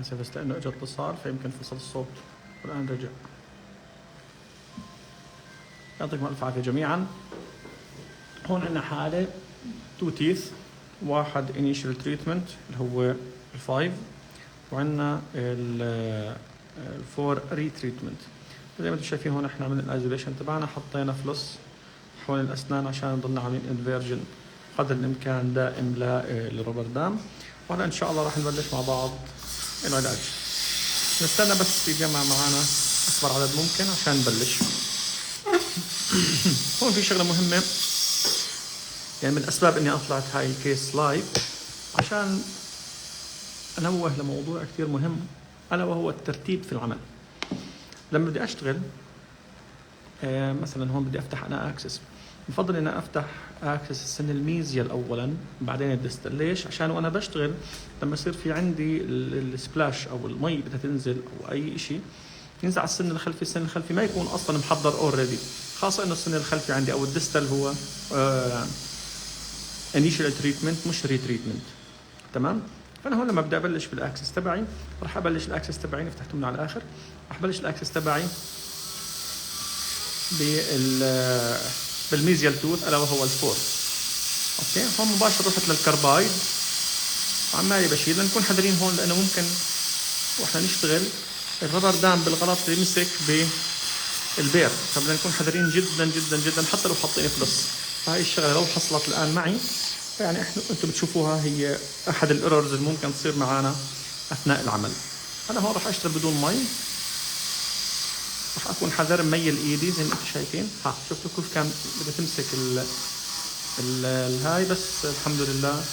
آسف بس لأنه إجا اتصال فيمكن فصل الصوت والآن رجع. يعطيكم ألف عافية جميعا. هون عندنا حالة 2 تيث، واحد initial treatment اللي هو 5، وعندنا 4 retreatment. زي ما انتم شايفين هون احنا عملنا الايزوليشن تبعنا، حطينا فلوس حول الأسنان عشان نضلنا عاملين انفيرجن قدر الإمكان دائم للربر دام. وهلا إن شاء الله راح نبلش مع بعض العلاج. نستنى بس يتجمع معنا أكبر عدد ممكن عشان نبلش. هون في شغلة مهمة، يعني من الأسباب إني أطلعت هاي الكيس لايف عشان أنوه لموضوع كثير مهم، ألا وهو الترتيب في العمل. لما بدي أشتغل مثلا هون بدي أفتح أنا أكسس، بفضل إن أفتح أكسس السن الميزيال أولا بعدين الديستال. ليش؟ عشان وأنا بشتغل لما يصير في عندي السبلاش أو المي بدها تنزل أو أي إشي ينزل على السن الخلفي، السن الخلفي ما يكون أصلا محضر أوريدي، خاصة إنه السن الخلفي عندي أو الديستال هو initial treatment مش retreatment. تمام؟ فأنا هون لما بدي أبلش بالأكسس تبعي راح أبلش الأكسس تبعي، فتحته من على الآخر، راح أبلش الأكسس تبعي بالميزيال توث ألا وهو الفور. أوكي، هون مباشرة رحت للكربايد وعمالي بشيل. نكون حذرين هون لأنه ممكن وإحنا نشتغل الربر دام بالغلط يمسك بالبير، فبدنا نكون حذرين جدا جدا جدا حتى لو حاطين فلوس. فهاي الشغلة لو حصلت الآن معي يعني أنتم بتشوفوها هي أحد الإيرورز اللي ممكن تصير معنا أثناء العمل. أنا هون راح أشتغل بدون مي، راح أكون حذر مميل إيدي زي ما أنتم شايفين. شفتوا كيف كان بدها تمسك الهاي، بس الحمد لله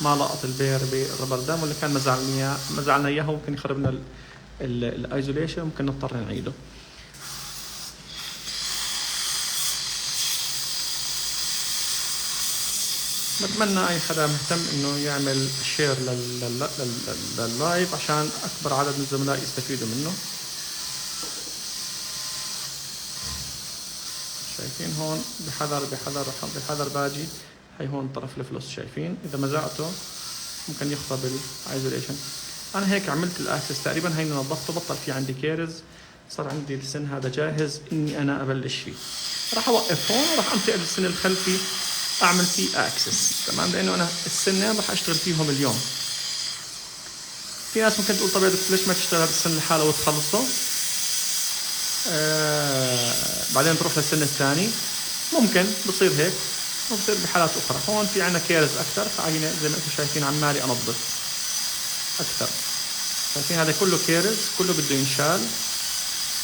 ما لقط البير بالربر دام، ولا كان مزعلنا إياها وممكن يخربنا الايزوليشن، ممكن نضطر نعيده. بتمنى أي حدا مهتم إنه يعمل شير لللايف عشان أكبر عدد من الزملاء يستفيدوا منه. شايفين هون بحذر بحذر بحذر باجي، هي هون طرف الفلوس شايفين، إذا مزعته ممكن يخرب الايزوليشن. أنا هيك عملت الأكسس تقريبا، هيني نظفته، بطل في عندي كيرز، صار عندي السن هذا جاهز إني أنا أبلش فيه. راح أوقف هون وراح أنتقل للسن الخلفي أعمل فيه أكسس. تمام، لأنه أنا السنين راح أشتغل فيهم اليوم. في ناس ممكن تقول طب يا دكتور ليش ما تشتغل بالسن لحاله وتخلصه بعدين تروح للسن الثاني؟ ممكن بصير هيك وبصير بحالات أخرى. هون في عنا كيرز أكثر، فعيني زي ما أنتم شايفين عمالي أنظف أكثر. شايفين هذا كله كيرز، كله بده ينشال.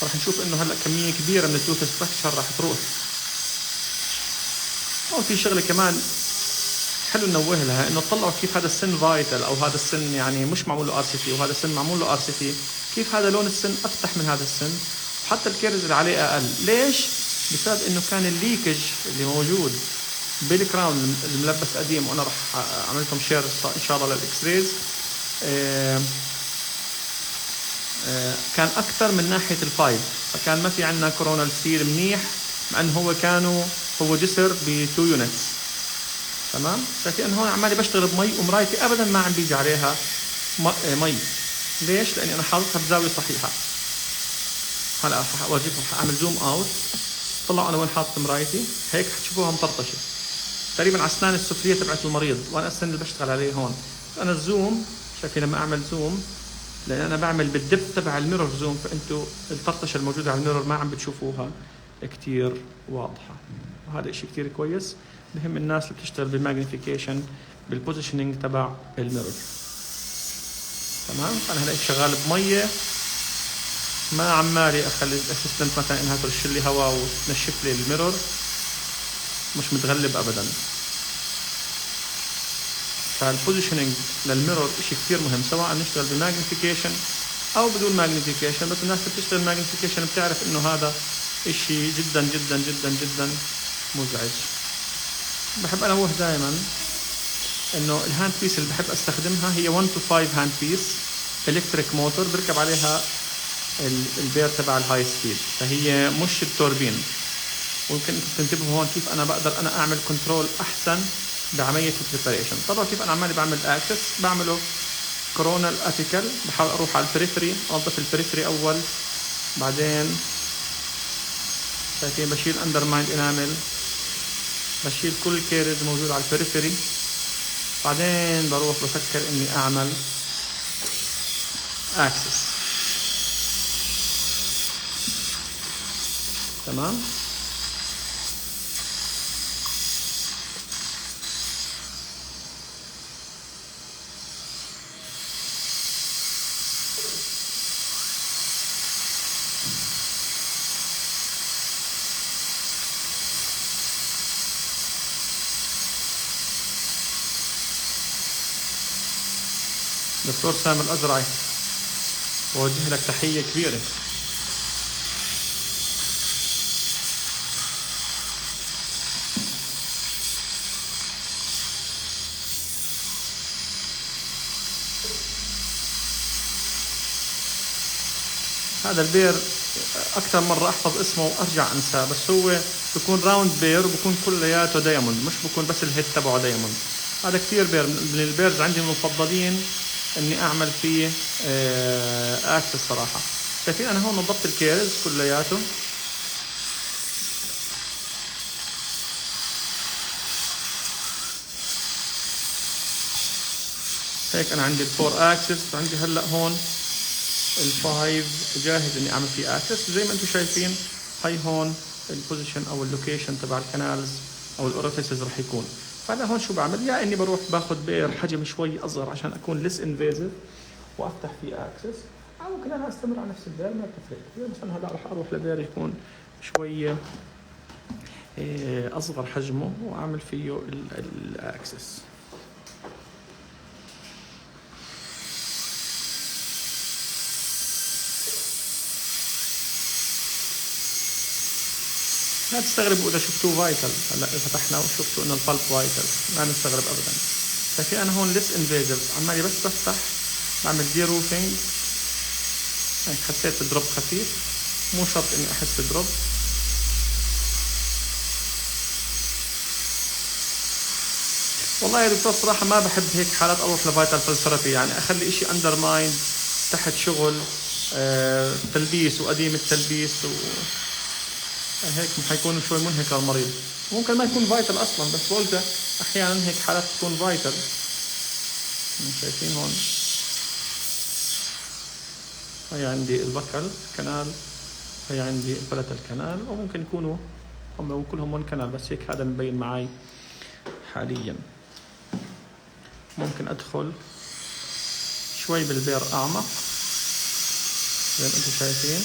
راح نشوف إنه هلا كمية كبيرة من التوث ستراكشر راح تروح. هون في شغلة كمان حلو ننوه لها، إنه تطلعوا كيف هذا السن فايتل أو هذا السن يعني مش معمول له RCT وهذا السن معمول له RCT، كيف هذا لون السن أفتح من هذا السن وحتى الكيرز اللي عليه أقل. ليش؟ بسبب إنه كان الليكج اللي موجود بالكراون الملبس قديم، وأنا راح عملتهم شير إن شاء الله للإكس ريز، كان أكثر من ناحية الفايف، فكان ما في عندنا كورونال سيل منيح، مع أنه هو جسر ب2 يونتس. تمام، شايفين أنه هون عمالي بشتغل بمي ومرايتي أبدا ما عم بيجي عليها مي. ليش؟ لأني أنا حاططها بزاوية صحيحة. هلا راح أورجيكم، راح أعمل زوم أوت، طلعوا أنا وين حاطط مرايتي، هيك حتشوفوها مطرطشة تقريبا على أسنان السفلية تبعت المريض، وأنا السن اللي بشتغل عليه هون. أنا الزوم شايفين لما أعمل زوم، لأن أنا بعمل بالدب تبع الميرور زوم، فأنتوا الطرطشة الموجودة على الميرور ما عم بتشوفوها كتير واضحة، وهذا إشي كتير كويس بهم الناس اللي بتشتغل بالماغنيفيكيشن بالبوزيشنينج تبع الميرور. تمام، أنا هلا شغال بمية، ما عمالي أخلي الأسيستنت مثلا إنها ترش لي هواء وتنشف لي الميرور، مش متغلب أبدا. فالبوزيشنينج للميرور إشي كتير مهم، سواء نشتغل بماغنيفيكيشن أو بدون ماغنيفيكيشن. بس الناس اللي بتشتغل ماغنيفيكيشن بتعرف إنه هذا إشي جدا جدا جدا جدا مزعج. بحب أنوه دائما إنه الهاند بيس اللي بحب أستخدمها هي 1 to 5 هاند بيس إلكتريك موتور، بركب عليها البير تبع الهاي سبيد، فهي مش التوربين. ويمكن انتم تنتبهوا هون كيف انا بقدر انا اعمل كنترول احسن بعمليه البريباريشن. طبعا كيف انا عمالي بعمل اكسس بعمله كورونال اتيكال، بحاول اروح على البريفري، انظف البريفري اول، بعدين شايفين بشيل اندر مايند انامل، بشيل كل كيرز موجود على البريفري، بعدين بروح بفكر اني اعمل اكسس. تمام. دكتور سامي الأزرعي، بوجه لك تحية كبيرة. هذا البير أكثر مرة أحفظ اسمه وأرجع أنساه، بس هو بيكون راوند بير وبكون كلياته دايموند، مش بكون بس الهيد تبعه دايموند. هذا كثير بير من البيرز عندي المفضلين إني أعمل فيه أكسس صراحة. شايفين أنا هون نظفت الكيرز كلياته. هيك أنا عندي الفور أكسس، وعندي هلأ هون الفايف جاهز اني اعمل فيه اكسس. زي ما انتم شايفين هاي هون البوزيشن او اللوكيشن تبع الكنالز او الاوريفيسز رح يكون. فانا هون شو بعمل؟ يا اني بروح باخذ بير حجم شوي اصغر عشان اكون ليس انفيزيف وافتح فيه اكسس، او ممكن انا استمر على نفس البير ما بتفرق كثير. مثلا هلا رح اروح لبير يكون شويه اصغر حجمه واعمل فيه الاكسس. لا تستغربوا اذا شفتوه فايتل. هلا فتحنا وشفتوا انه البلب فايتل، ما نستغرب ابدا. ففي انا هون ليس انفيزيف، عمالي بس بفتح بعمل دي روفينج. هيك حسيت بدروب خفيف، مو شرط اني احس بدروب. والله يا دكتور صراحه ما بحب هيك حالات اروح لفايتل فلسفي، يعني اخلي اشي اندر مايند تحت شغل تلبيس وقديم التلبيس هيك حيكون شوي منهك للمريض. ممكن ما يكون فايتل اصلا، بس قلت احيانا هيك حالات تكون فايتل. شايفين هون هي عندي البكل كنال، هي عندي البلت الكنال، وممكن يكونوا هم كلهم ون كنال، بس هيك هذا مبين معي حاليا. ممكن ادخل شوي بالبير اعمق زي ما انتم شايفين.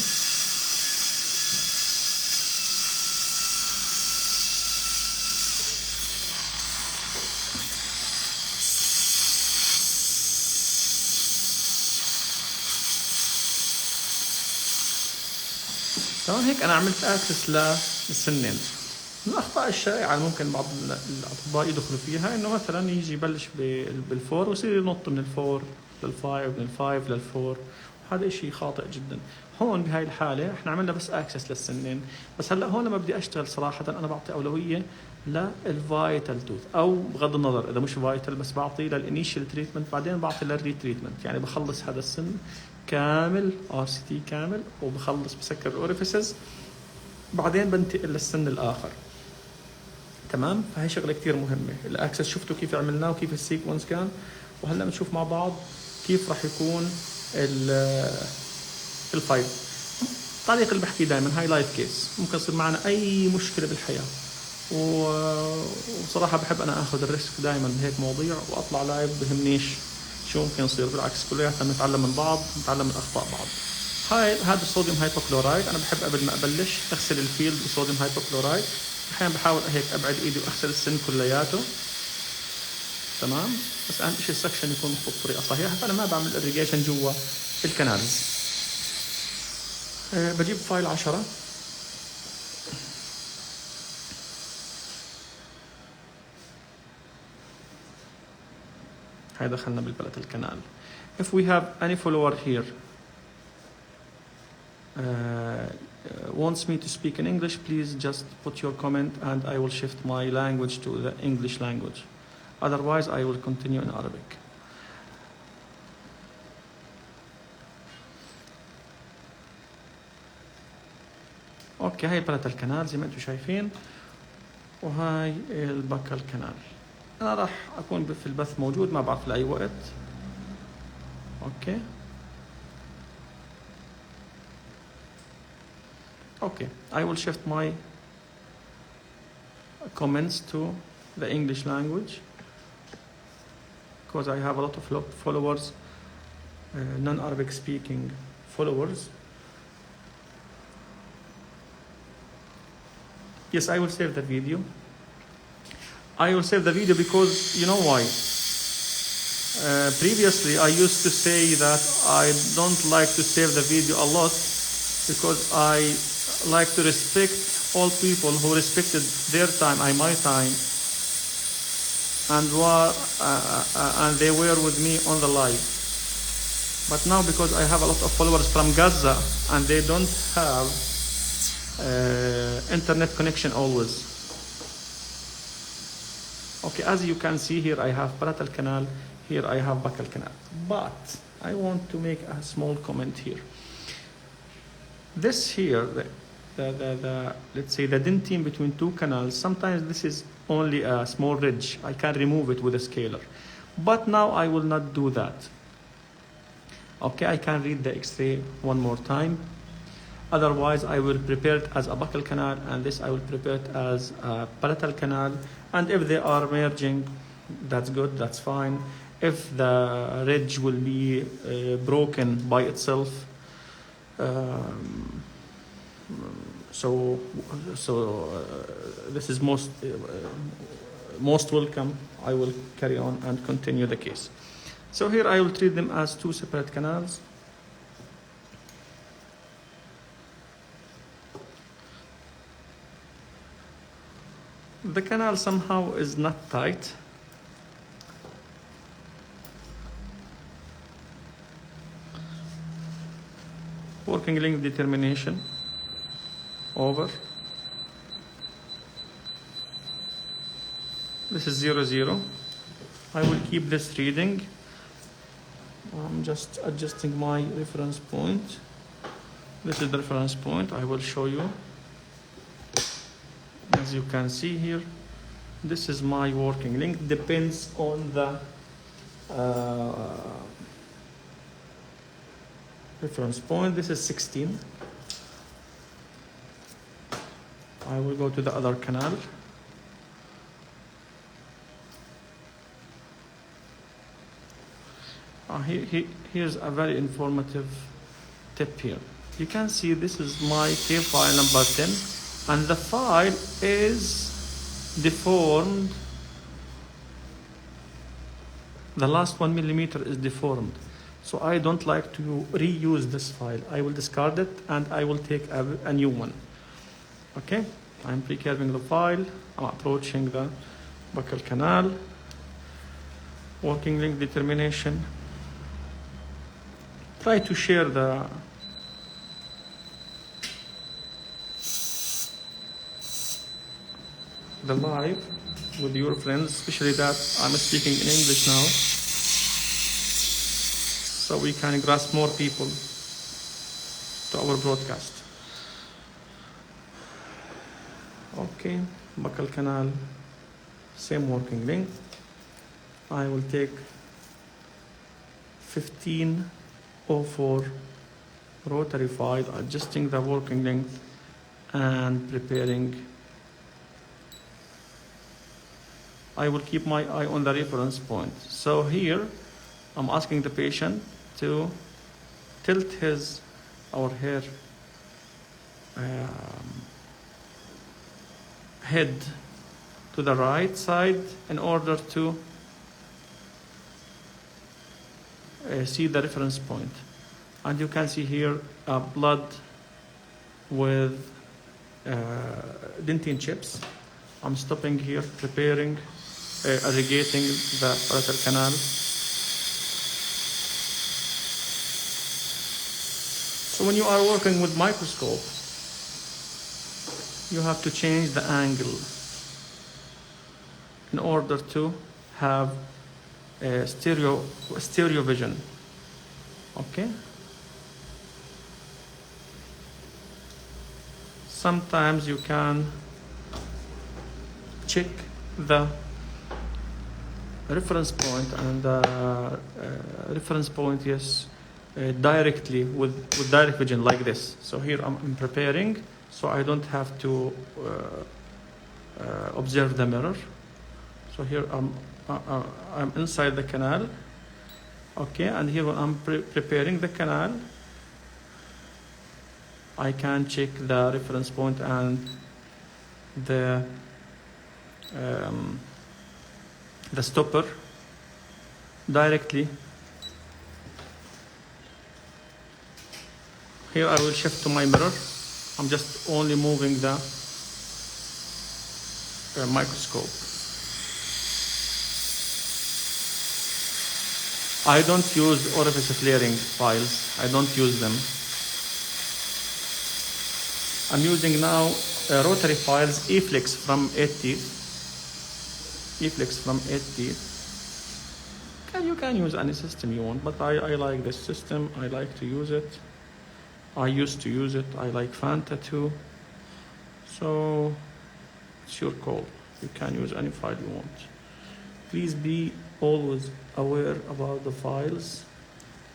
تمام. هيك انا عملت اكسس للسنين. من الاخطاء الشائعه ممكن بعض الاطباء يدخلوا فيها انه مثلا يجي يبلش بالفور ويصير ينط من الفور للفايف، من الفايف للفور. هذا اشي خاطئ جدا. هون بهاي الحاله احنا عملنا بس اكسس للسنين، بس هلا هون لما بدي اشتغل صراحه انا بعطي اولويه للفايتال توث، او بغض النظر اذا مش فايتال بس بعطي للانيشال تريتمنت، بعدين بعطي للريتريتمنت. يعني بخلص هذا السن كامل ار سي تي كامل، وبخلص بسكر الاوريفيسز، بعدين بنتقل للسن الاخر. تمام. فهي شغله كثير مهمه. الاكسس شفتوا كيف عملناه وكيف السيكونس كان، وهلا بنشوف مع بعض كيف راح يكون الفايف. الطريقه اللي بحكي دائما هاي لايف كيس، ممكن يصير معنا اي مشكله بالحياه، وصراحه بحب انا اخذ الريسك دائما بهيك مواضيع واطلع لايف، بهمنيش شو ممكن يصير. بالعكس كلياتنا بنتعلم من بعض، نتعلم من اخطاء بعض. هذا الصوديوم هايبوكلورايد. انا بحب قبل ما ابلش اغسل الفيلد بصوديوم هايبوكلورايد. احيانا بحاول هيك ابعد ايدي واغسل السن كلياته. تمام. بس اهم شيء السكشن يكون مخطوط بطريقه صحيحه. فانا ما بعمل اريجيشن جوا الكنالز. بجيب فايل 10. هاي دخلنا بالبلت الكنال. If we have any follower here wants me to speak in English, please just put your comment and I will shift my language to the English language. Otherwise I will continue in Arabic. اوكي هاي البلاتال كانال زي ما انتم شايفين، وهاي البكال كانال. انا راح اكون في البث موجود، ما بعرف لاي وقت. اوكي اوكي I will shift my comments to the English language because I have a lot of followers, non-Arabic speaking followers. Yes, I will save the video. I will save the video because you know why? Previously I used to say that I don't like to save the video a lot because I like to respect all people who respected their time and my time, and they were with me on the live. But now because I have a lot of followers from Gaza and they don't have internet connection always. Okay, as you can see here, I have palatal canal, here I have buccal canal. But I want to make a small comment here. This here, let's say the dentine between two canals, sometimes this is only a small ridge. I can remove it with a scaler. But now I will not do that. Okay, I can read the X-ray one more time. Otherwise, I will prepare it as a buccal canal, and this I will prepare it as a palatal canal. And if they are merging, that's good, that's fine. If the ridge will be broken by itself, this is most welcome. I will carry on and continue the case. So here I will treat them as two separate canals. The canal somehow is not tight. Working length determination over. This is 0, 0. I will keep this reading. I'm just adjusting my reference point. This is the reference point. I will show you. As you can see here, this is my working length. Depends on the reference point. This is 16. I will go to the other canal. Here's a very informative tip here. You can see this is my cave file number 10, and the file is deformed. The last 1 millimeter is deformed. So I don't like to reuse this file. I will discard it and I will take a new one. Okay, I'm pre-curving the file. I'm approaching the buccal canal. Working length determination. Try to share the live with your friends, especially that I'm speaking in English now, so we can grasp more people to our broadcast. Okay, buccal canal, same working length. I will take 1504 rotary file, adjusting the working length and preparing. I will keep my eye on the reference point. So here, I'm asking the patient to tilt our hair head to the right side in order to see the reference point. And you can see here blood with dentine chips. I'm stopping here, preparing, irrigating the palatal canal. So when you are working with microscope, you have to change the angle in order to have a stereo vision. Okay. sometimes you can check the reference point and reference point, yes, directly with direct vision like this. So here I'm preparing, so I don't have to observe the mirror. So here I'm inside the canal, okay, and here when I'm preparing the canal, I can check the reference point and the stopper directly. Here I will shift to my mirror. I'm just only moving the microscope. I don't use orifice flaring files. I don't use them. I'm using now rotary files, E-Flix from 80. E-Flix from 80. You can use any system you want, but I like this system. I like to use it. I used to use it. I like Fanta too. So it's your call. You can use any file you want. Please be always aware about the files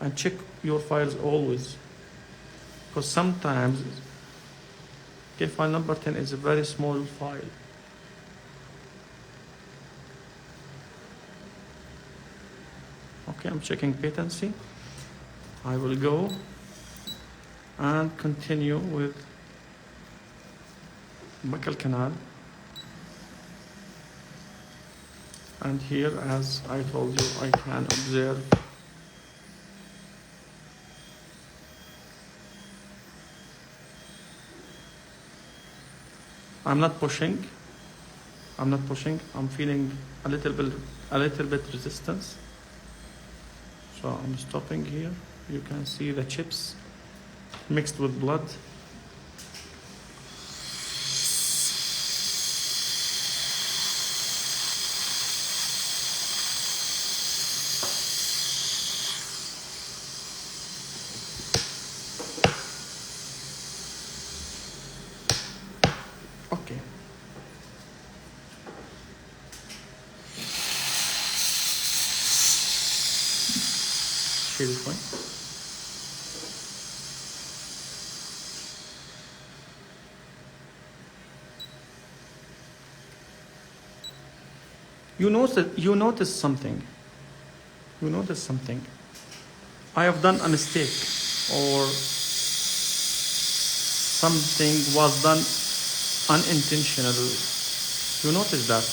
and check your files always, because sometimes file number 10 is a very small file. Okay, I'm checking patency. I will go and continue with buccal canal. And here, as I told you, I can observe I'm not pushing. I'm feeling a little bit resistance. So I'm stopping here. You can see the chips mixed with blood. Okay. Shade is fine. You notice something. I have done a mistake, or something was done unintentionally. You notice that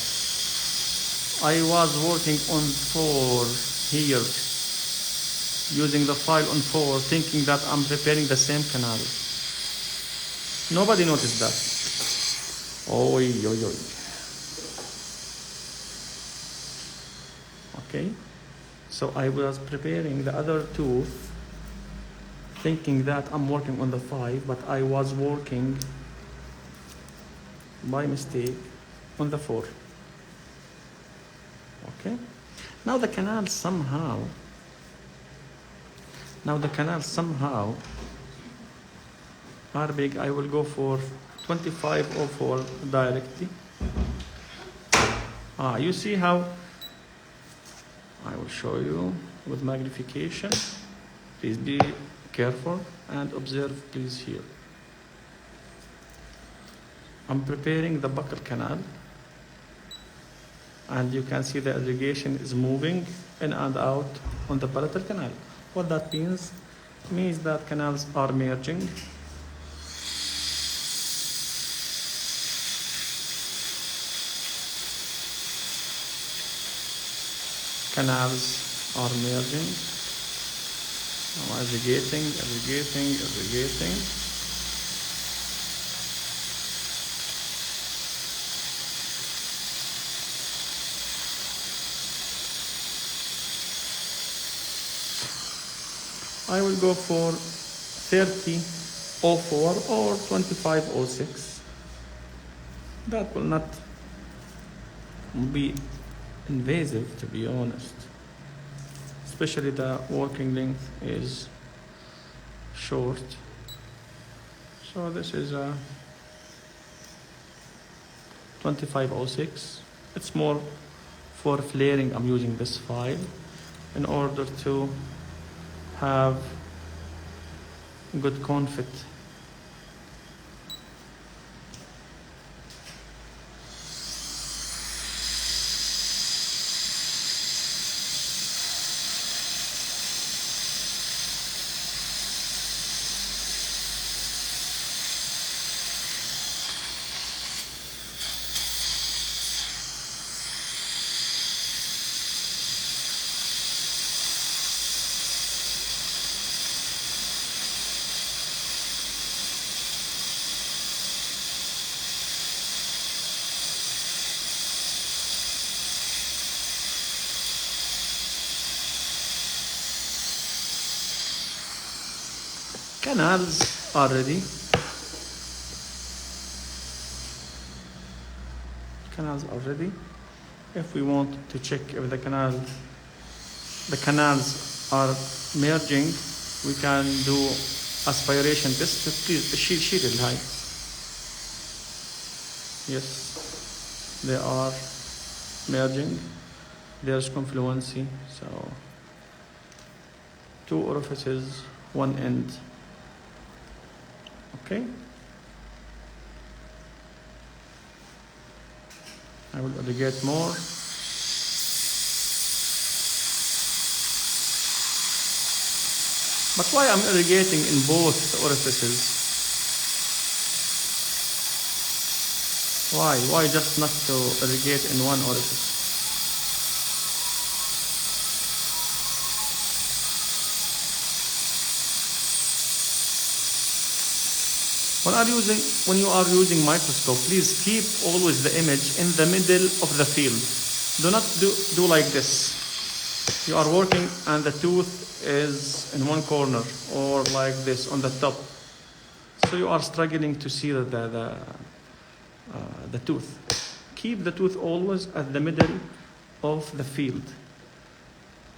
I was working on 4 here, using the file on 4, thinking that I'm preparing the same canal. Nobody noticed that. Oy. Okay, so I was preparing the other 2, thinking that I'm working on the 5, but I was working by mistake on the 4. Okay, now the canal somehow are big. I will go for 2504 directly. You see how I will show you with magnification. Please be careful and observe, please, here. I'm preparing the buccal canal, and you can see the irrigation is moving in and out on the palatal canal. What that means that canals are merging. Canals are merging. Now irrigating. I will go for 3004 or 2506. That will not be invasive, to be honest. Especially the working length is short. So this is a 2506. It's more for flaring. I'm using this file in order to have good confit. Canals are ready. Canals are ready. If we want to check if the canals are merging, we can do aspiration test. Please شيل الهاي. Yes, they are merging. There's confluency. So 2 orifices, 1 end. Okay. I will irrigate more. But why I'm irrigating in both orifices? Why just not to irrigate in one orifice? When you are using microscope, please keep always the image in the middle of the field. Do not do like this. You are working and the tooth is in one corner or like this on the top. So you are struggling to see the tooth. Keep the tooth always at the middle of the field.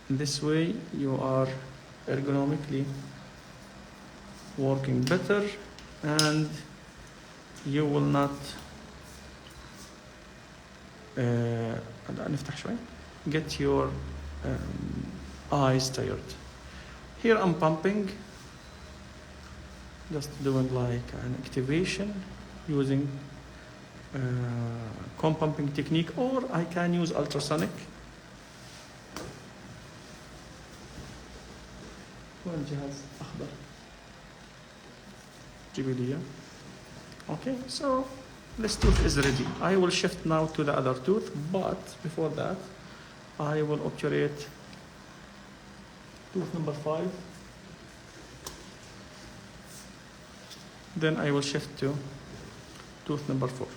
In this way, you are ergonomically working better. And you will not get your eyes tired. Here I'm pumping, just doing like an activation using cone pumping technique, or I can use ultrasonic. Okay, so this tooth is ready. I will shift now to the other tooth, but before that, I will obturate tooth number 5. Then I will shift to tooth number 4.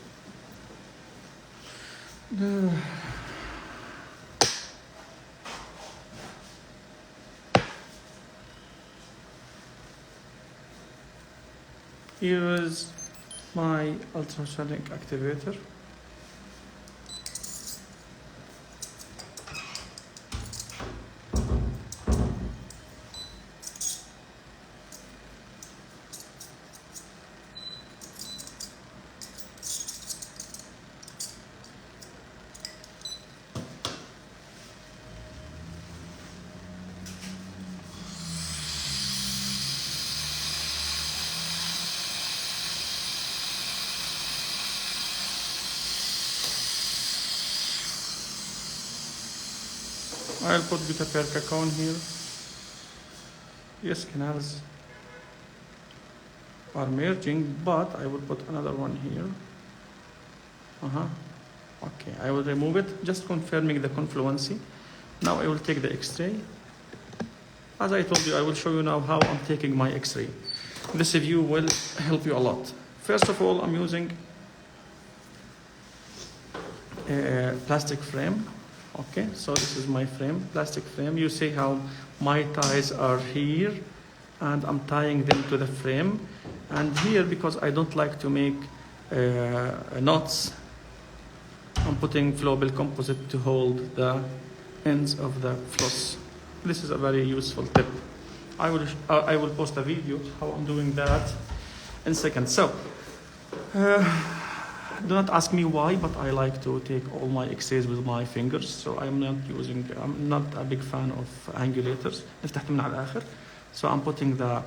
Here is my ultrasonic activator. I'll put beta-perca cone here. Yes, canals are merging, but I will put another one here. Okay, I will remove it, just confirming the confluency. Now I will take the X-ray. As I told you, I will show you now how I'm taking my X-ray. This view will help you a lot. First of all, I'm using a plastic frame. Okay, so this is my frame, plastic frame. You see how my ties are here, and I'm tying them to the frame. And here, because I don't like to make knots, I'm putting flowable composite to hold the ends of the floss. This is a very useful tip. I will post a video how I'm doing that in a second. So Do not ask me why, but I like to take all my X-rays with my fingers, so I'm not a big fan of angulators. نفتح من على الآخر. So I'm putting the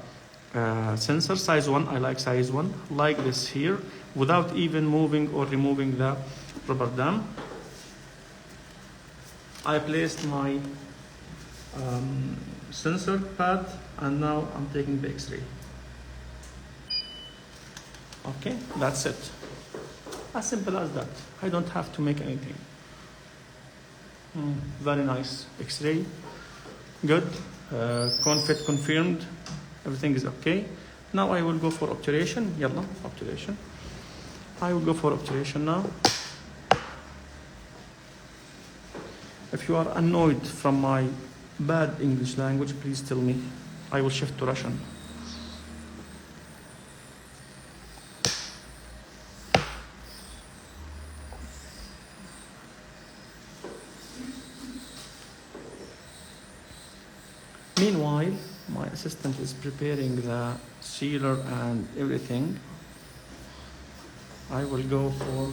sensor size 1. I like size 1, like this here, without even moving or removing the rubber dam. I placed my sensor pad, and now I'm taking the X-ray. Okay, that's it. As simple as that. I don't have to make anything. Very nice X-ray. Good. Confit confirmed. Everything is okay. Now I will go for obturation. Yalla, obturation. I will go for obturation now. If you are annoyed from my bad English language, please tell me. I will shift to Russian. Meanwhile, my assistant is preparing the sealer and everything. I will go for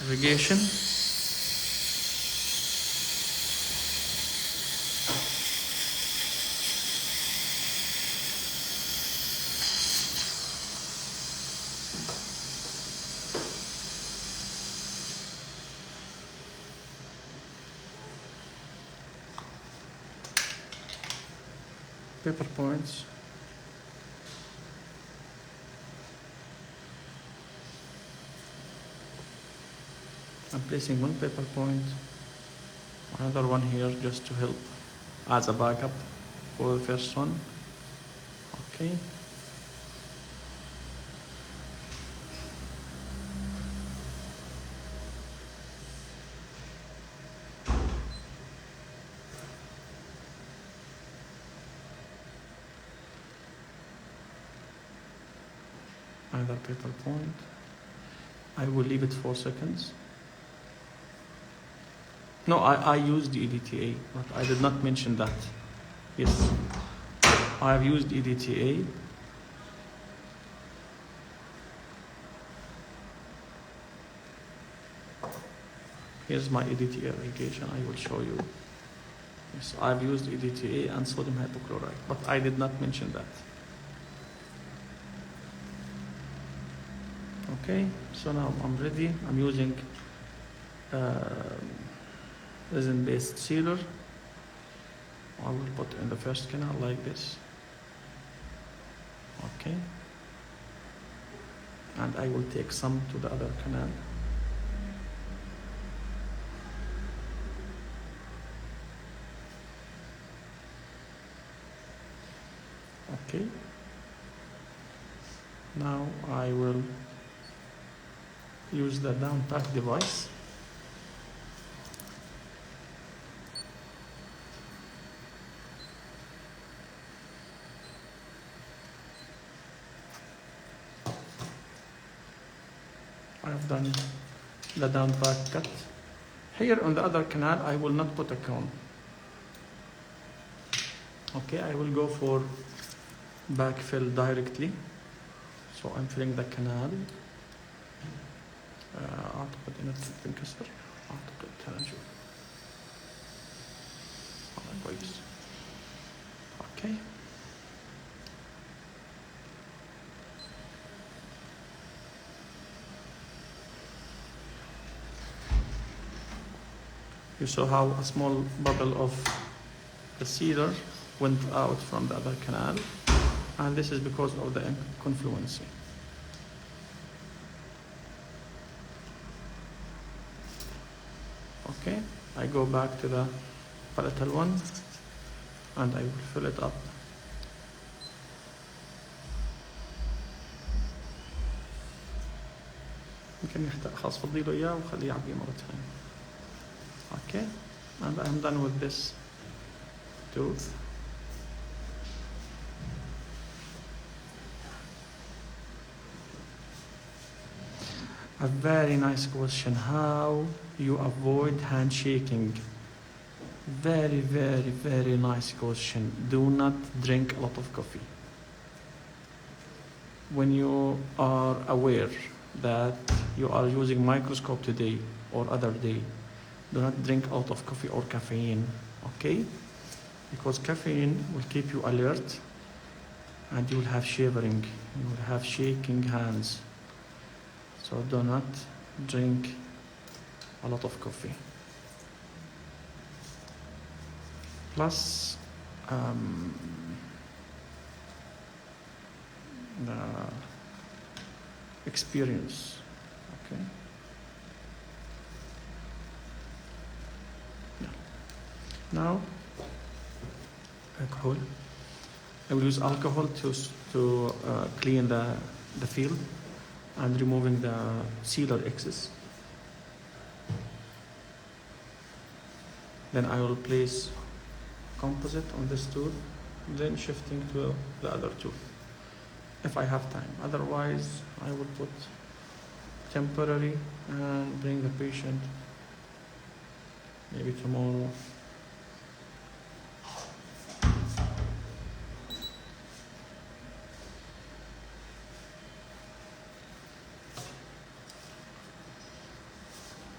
irrigation. Paper points. I'm placing one paper point, another one here just to help as a backup for the first one. Okay. Another paper point. I will leave it 4 seconds. No, I used EDTA, but I did not mention that. Yes, I have used EDTA. Here's my EDTA irrigation. I will show you. Yes, I've used EDTA and sodium hypochlorite, but I did not mention that. Okay, so now I'm ready. I'm using resin-based sealer. I will put in the first canal like this. Okay. And I will take some to the other canal. Okay. Now I will use the down pack device. I have done the down pack cut. Here on the other canal, I will not put a cone. Okay, I will go for backfill directly. So I'm filling the canal. أعتقد إنها تنكسر. أعتقد تعال نشوف. كويس. Okay. You saw how a small bubble of the sealer went out from the other canal, and this is because of the confluency. Okay, I go back to the palatal one and I will fill it up. يمكن خلاص فضي له إياه وخليه يعبيه مرة ثانية. Okay, and I'm done with this tooth. A very nice question. How you avoid handshaking? Very, very, very nice question. Do not drink a lot of coffee. When you are aware that you are using microscope today or other day, do not drink out of coffee or caffeine, okay? Because caffeine will keep you alert and you will have shivering, you will have shaking hands. So do not drink a lot of coffee. Plus, the experience, okay? Yeah. Now, alcohol. I will use alcohol to clean the field and removing the sealer excess. Then I will place composite on this tool, then shifting to the other tool if I have time. Otherwise, I will put temporary and bring the patient maybe tomorrow.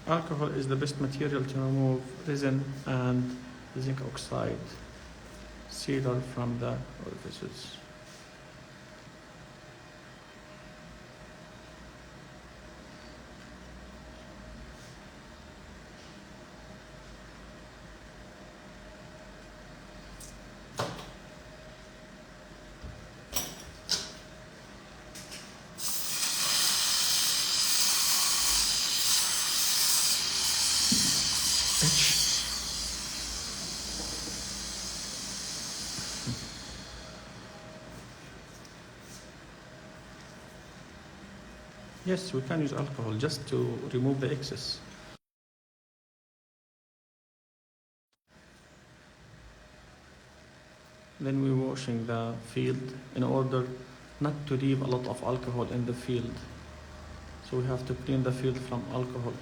Alcohol is the best material to remove resin and zinc oxide sealer from the orifices. Yes, we can use alcohol just to remove the excess. Then we're washing the field in order not to leave a lot of alcohol in the field. So we have to clean the field from alcohol.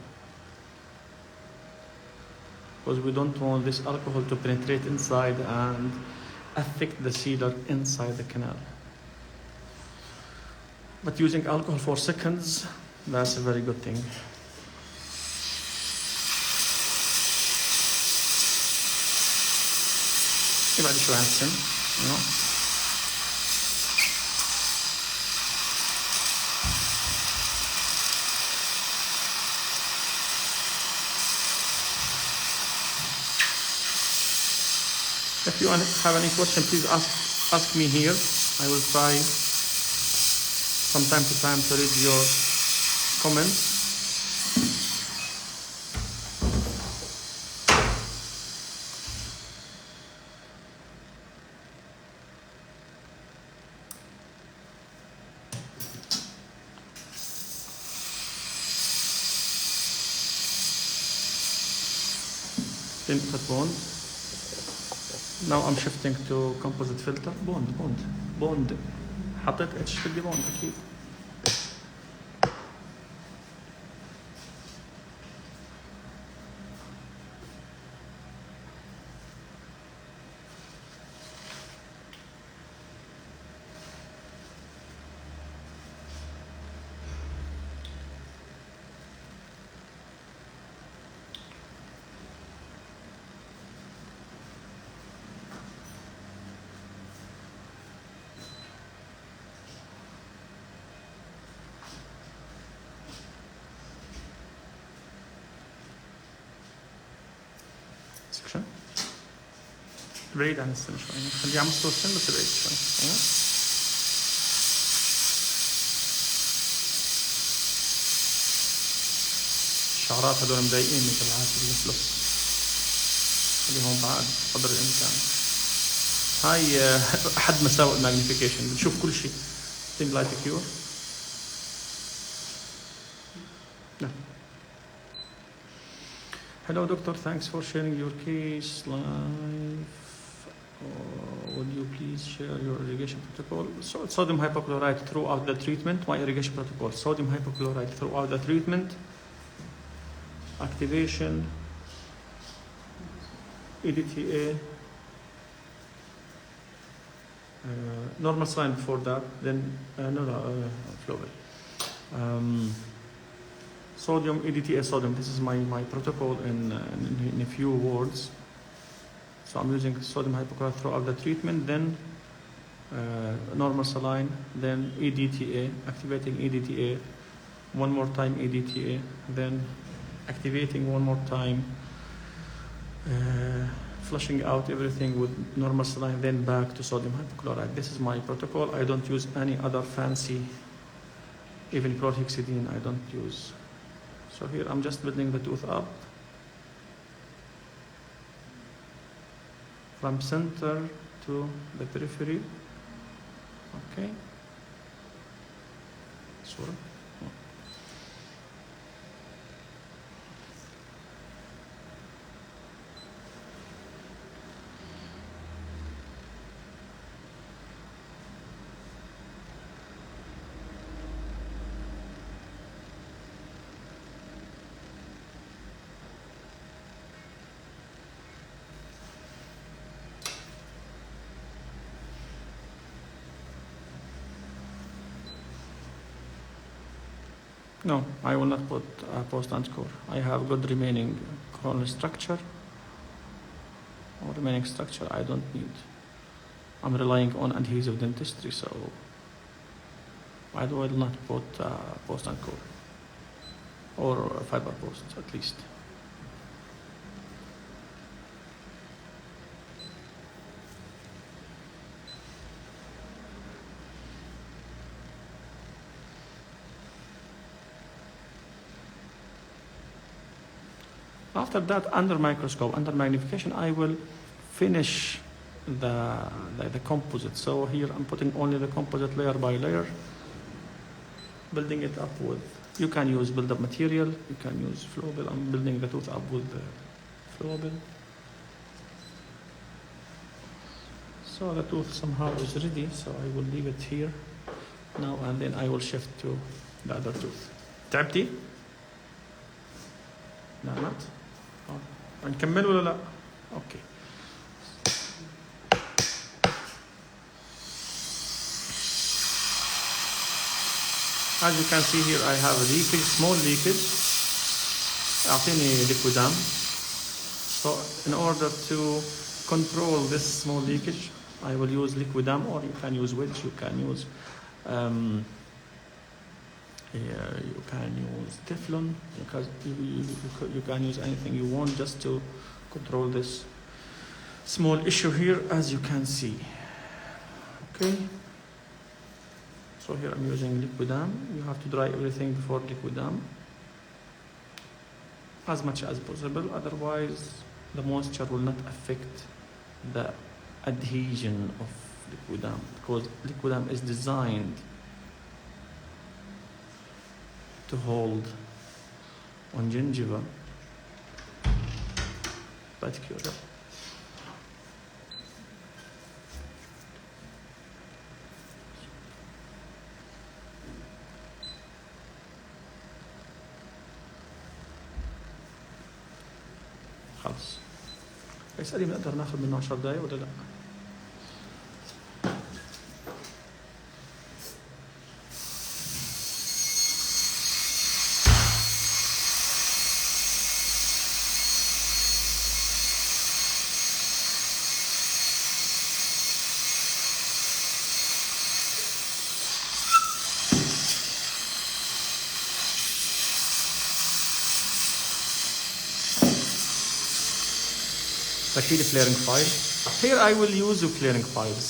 Because we don't want this alcohol to penetrate inside and affect the sealer inside the canal. But using alcohol for seconds, that's a very good thing. يبعد شوي عن السن، If you have any question, please ask me here. I will try from time to time to read your comments. Then put bond. Now I'm shifting to composite filter. Bond. حطيت اتش في الدي بوند اكيد. سكشن بعيد عن السن شوي، خليه على مستوى السن بس بعيد شوي. ايوه الشعرات هذول مضايقيني تبعات الفلوس، خليهم بعاد قدر الامكان. هاي احد مساوئ الماجنيفيكيشن، بتشوف كل شيء. ثينج لايك كيور. لا. Hello, doctor. Thanks for sharing your case live. Would you please share your irrigation protocol? So, sodium hypochlorite throughout the treatment. My irrigation protocol: sodium hypochlorite throughout the treatment. Activation. EDTA. Normal saline before that. Then Flowell. sodium, EDTA sodium. This is my protocol in a few words. So I'm using sodium hypochlorite throughout the treatment, then normal saline, then EDTA, activating EDTA, one more time EDTA, then activating one more time, flushing out everything with normal saline, then back to sodium hypochlorite. This is my protocol. I don't use any other fancy, even chlorhexidine I don't use. So here I'm just building the tooth up from center to the periphery. Okay. Sorry. No, I will not put post-and core. I have good remaining coronal structure or remaining structure I don't need. I'm relying on adhesive dentistry, so I will not put post-and core or fiber post at least. After that, under microscope, under magnification, I will finish the composite. So here I'm putting only the composite layer by layer, building it up with, you can use build-up material, you can use flowable. I'm building the tooth up with the flowable. So the tooth somehow is ready, so I will leave it here now, and then I will shift to the other tooth. تعبتي؟ نعمت؟ نكمل ولا لا؟ اوكي. As you can see here, I have a leakage, small leakage. أعطيني liquidam. So in order to control this small leakage, I will use liquidam, or you can use wedge, you can use you can use Teflon, because you can use anything you want just to control this small issue here, as you can see. Okay, so here I'm using liquidam. You have to dry everything before liquidam as much as possible, otherwise the moisture will not affect the adhesion of liquidam, because liquidam is designed to hold on gingiva particularly. خلاص اسألي بنقدر ناخذ منه 10 دقايق ولا لا؟ Actually, flaring file. Here I will use the flaring files.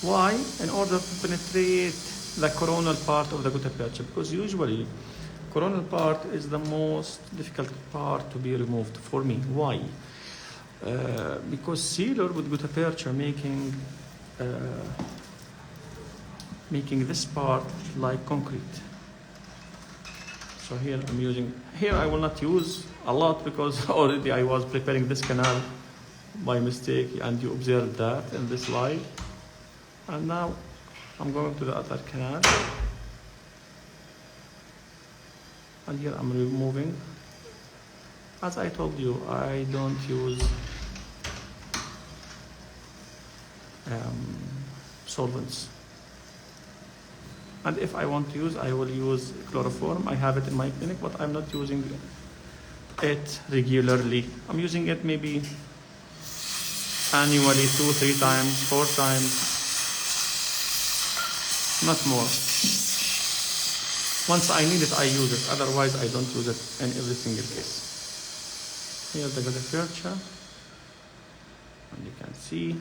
Why? In order to penetrate the coronal part of the gutta percha, because usually coronal part is the most difficult part to be removed for me. Why? Because sealer with gutta percha making this part like concrete. So here I'm using, here I will not use a lot because already I was preparing this canal by mistake, and you observed that in this slide. And now I'm going to the other canal, and here I'm removing. As I told you, I don't use solvents. And if I want to use, I will use chloroform. I have it in my clinic, but I'm not using it regularly. I'm using it maybe annually 2, 3 times, 4 times, not more. Once I need it, I use it. Otherwise, I don't use it in every single case. Here's the gutta-percha. And you can see,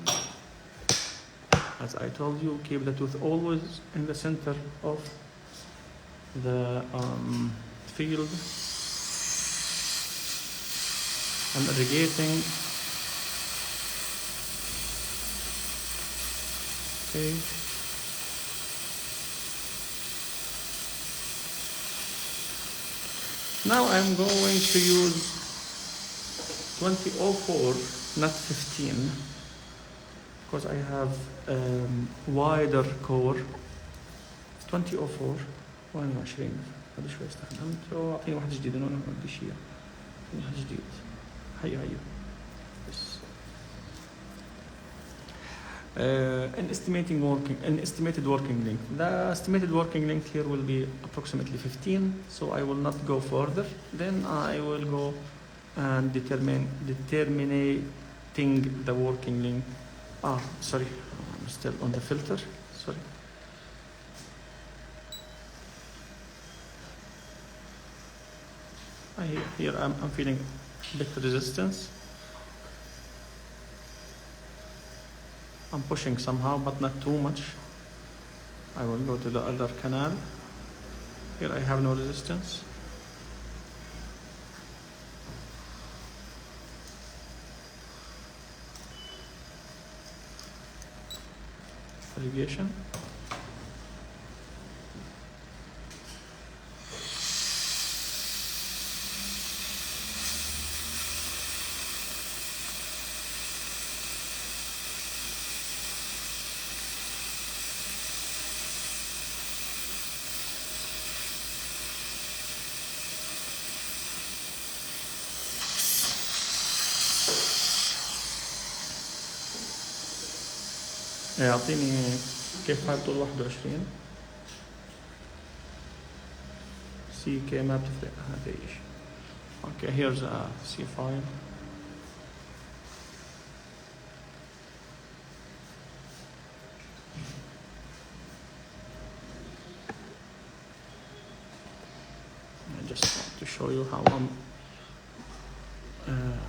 as I told you, keep the tooth always in the center of the field. And irrigating. Okay. Now I'm going to use 2004, not 15, because I have wider core. 2004 21 هذا شوي استخدمته. أعطيني واحد جديد، أنا ما بدي شيء. أعطيني واحد جديد. هيا بس. An estimated working length. The estimated working length here will be approximately 15, so I will not go further. Then I will go and determining the working length. Sorry, I'm still on the filter. Sorry. Here I'm feeling a bit resistance. I'm pushing somehow, but not too much. I will go to the other canal. Here I have no resistance. Irrigation. يعطيني كيف هاي طول 21 سي كي ما بتفرق هذا الشيء. Okay, here's a C file. I just want to show you how I'm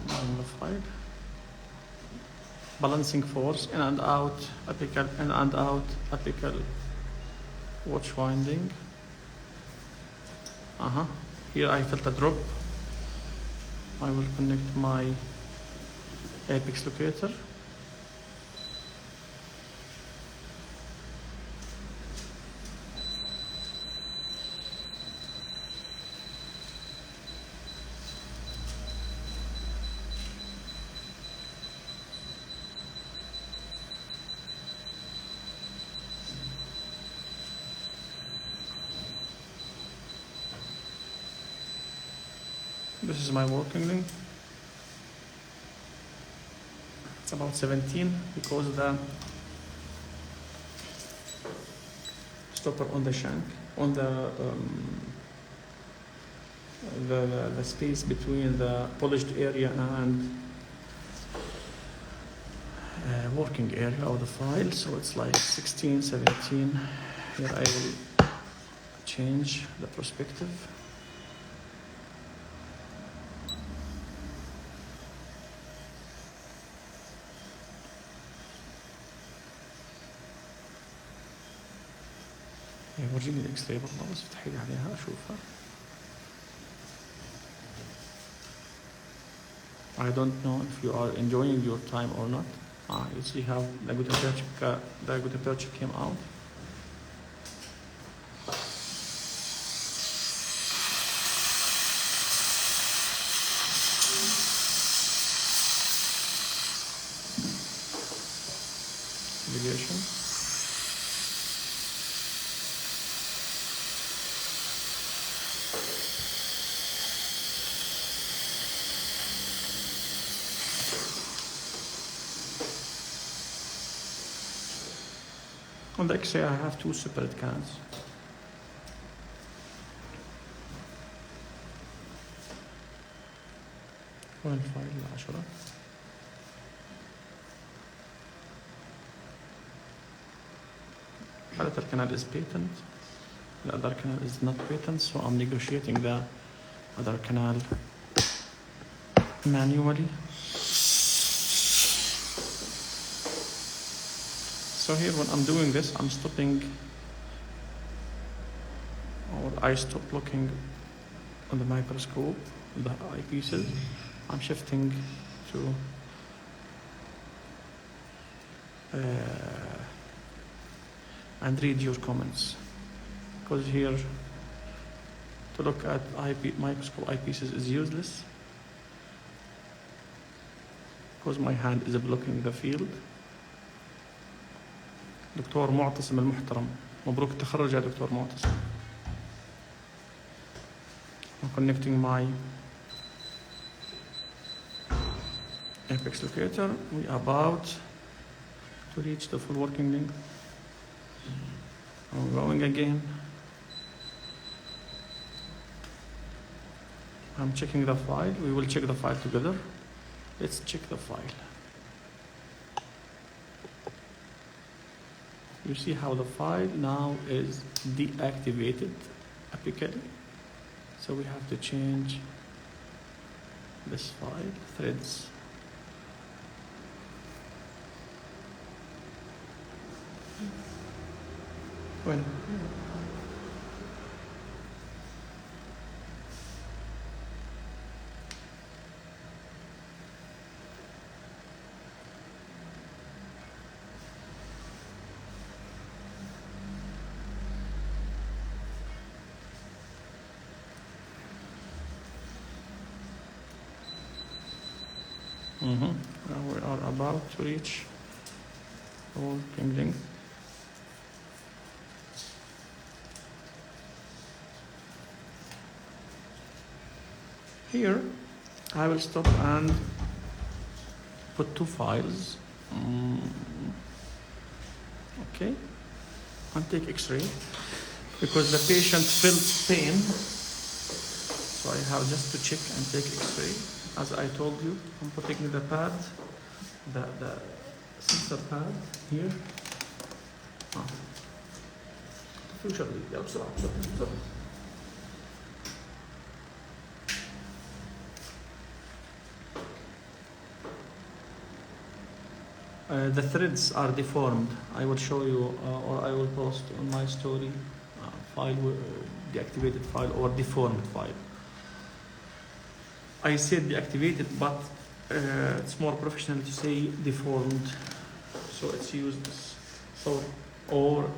modified. Balancing force, in and out, apical, in and out, apical, watch winding. Here I felt a drop. I will connect my apex locator. This is my working length. It's about 17 because the stopper on the shank, on the space between the polished area and working area of the file, so it's like 16, 17. Here I will change the perspective. ورجيني الاكس راي برضه بس افتحي لي عليها اشوفها. I don't know if you are enjoying your time or not. You see how the gutta-percha came out. Irrigation. On the X-ray, I have two separate cans. وين الفايل 10 other canal is patent, the other canal is not patent, so I'm negotiating the other canal manually. So here when I'm doing this, I'm stopping, or I stop looking on the microscope, the eyepieces. I'm shifting to and read your comments, because here to look at microscope eyepieces is useless because my hand is blocking the field. دكتور معتصم المحترم، مبروك التخرج يا دكتور معتصم. I'm connecting my apex locator. We are about to reach the full working length. I'm going again. I'm checking the file. We will check the file together. Let's check the file. You see how the file now is deactivated apically. So we have to change this file, threads. When? Now we are about to reach all pingling. Here I will stop and put two files. Okay, and take X-ray because the patient felt pain, so I have just to check and take X-ray. As I told you, I'm putting the pad, the sensor pad here. Future lead. The threads are deformed. I will show you, or I will post on my story, file, deactivated file or deformed file. I said deactivated, but it's more professional to say deformed, so it's used so or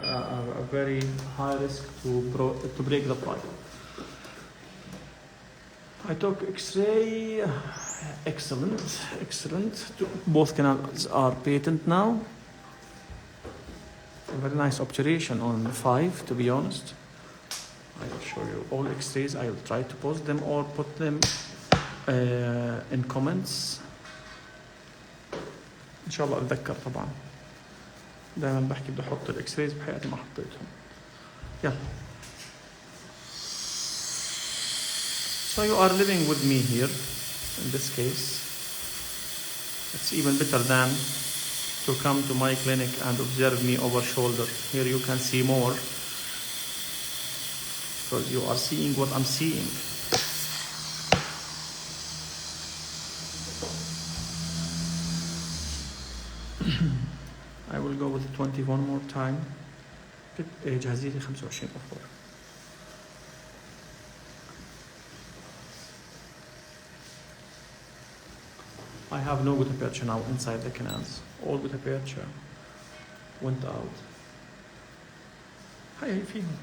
a very high risk to break the file. I took X-ray. Excellent. Both canals are patent now. A very nice obturation on 5, to be honest. I will show you all X-rays. I will try to post them or put them in comments. إن شاء الله أتذكر طبعا. دائما بحكي بدي أحط الإكس-rays بحياتي ما حطيتهم. يلا. So you are living with me here. In this case, it's even better than to come to my clinic and observe me over shoulder. Here you can see more because you are seeing what I'm seeing. I will go with 20 one more time. جهزي لي 25 أخرى. I have no gutta percha now inside the canals. All gutta percha went out. هاي فيهم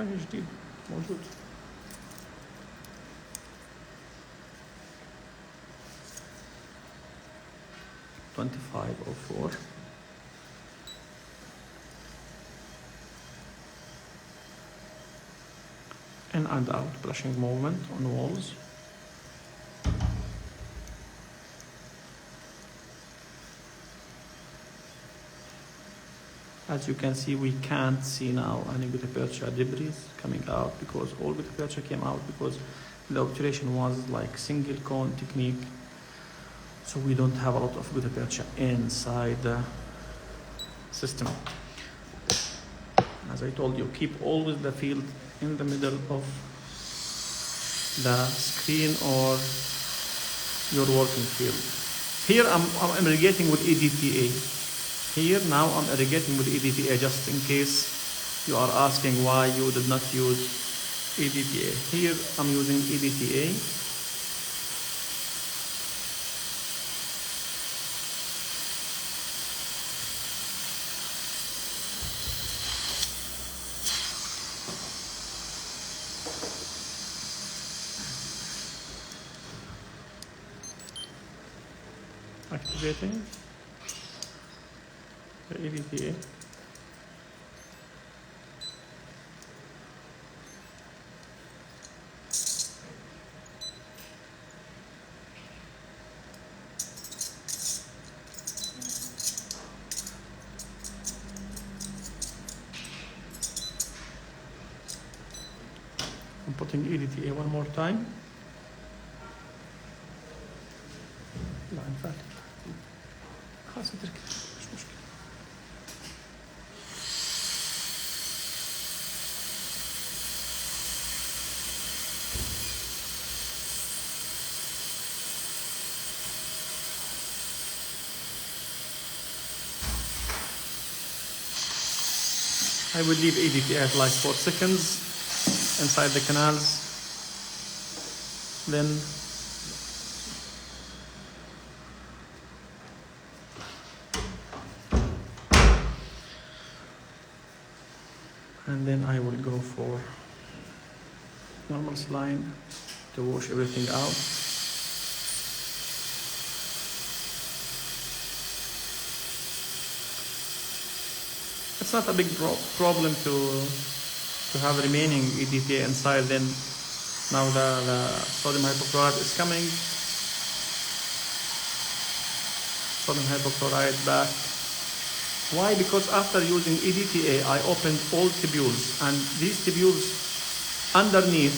هاي جديد موجود. $25.04. In and out brushing movement on walls. As you can see, we can't see now any gutta percha debris coming out because all gutta percha came out because the obturation was like single cone technique, so we don't have a lot of gutta percha inside the system. As I told you, keep always the field in the middle of the screen or your working field. Here I'm irrigating with EDTA. Here now I'm irrigating with EDTA just in case you are asking why you did not use EDTA. Here I'm using EDTA. Activating the EDTA. I'm putting EDTA one more time. لا انفعل خلاص اترك مش مشكلة. I will leave EDTA at like 4 seconds inside the canals, then I will go for normal saline to wash everything out. It's not a big problem to have remaining EDTA inside. Then now the sodium hypochlorite is coming. Sodium hypochlorite back. Why? Because after using EDTA, I opened all tubules, and these tubules underneath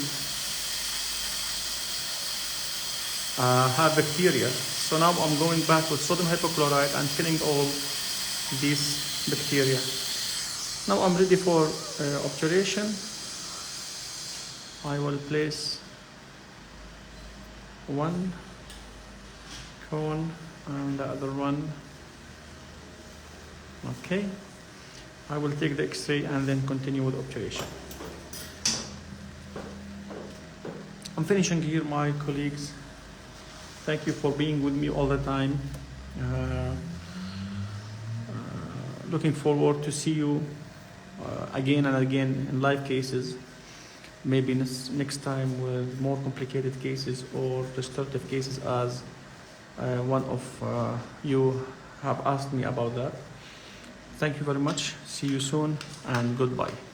have bacteria. So now I'm going back with sodium hypochlorite and killing all these bacteria. Now I'm ready for obturation. I will place one cone and the other one. Okay, I will take the X-ray and then continue with obturation. I'm finishing here, my colleagues. Thank you for being with me all the time. Looking forward to see you again and again in live cases. Maybe next time with more complicated cases or restorative cases, as one of you have asked me about that. Thank you very much. See you soon and goodbye.